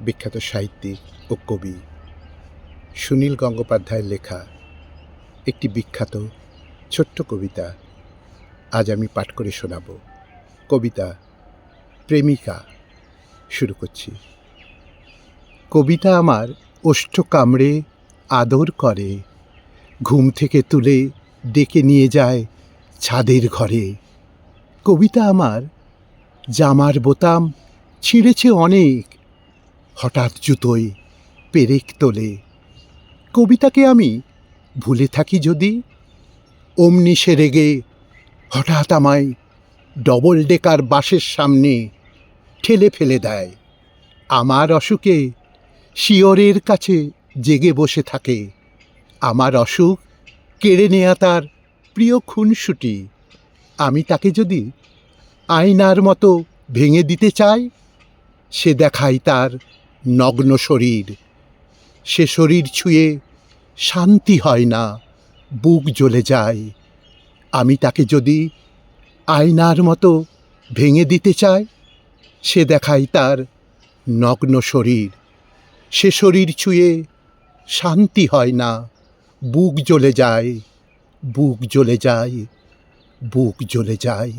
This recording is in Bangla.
বিখ্যাত সাহিত্যিক ও কবি সুনীল গঙ্গোপাধ্যায়ের লেখা একটি বিখ্যাত ছোট্ট কবিতা আজ আমি পাঠ করে শোনাব। কবিতা প্রেমিকা। শুরু করছি। কবিতা আমার ওষ্ঠ কামড়ে আদর করে, ঘুম থেকে তুলে ডেকে নিয়ে যায় ছাদের ঘরে। কবিতা আমার জামার বোতাম ছিঁড়েছে অনেক, হঠাৎ জুতোয় পেরেক তোলে। কবিতাকে আমি ভুলে থাকি যদি, অমনি সে রেগে হঠাৎ আমায় ডবল ডেকার বাসের সামনে ঠেলে ফেলে দেয়। আমার অসুখে শিয়রের কাছে জেগে বসে থাকে। আমার অসুখ কেড়ে নেয়া তার প্রিয় খুনসুটি। আমি তাকে যদি আয়নার মতো ভেঙে দিতে চাই, সে দেখায় তার নগ্ন শরীর। সে শরীর ছুঁয়ে শান্তি হয় না, বুক জ্বলে যায়। আমি তাকে যদি আয়নার মতো ভেঙে দিতে চাই, সে দেখায় তার নগ্ন শরীর। সে শরীর ছুঁয়ে শান্তি হয় না, বুক জ্বলে যায়, বুক জ্বলে যায়, বুক জ্বলে যায়।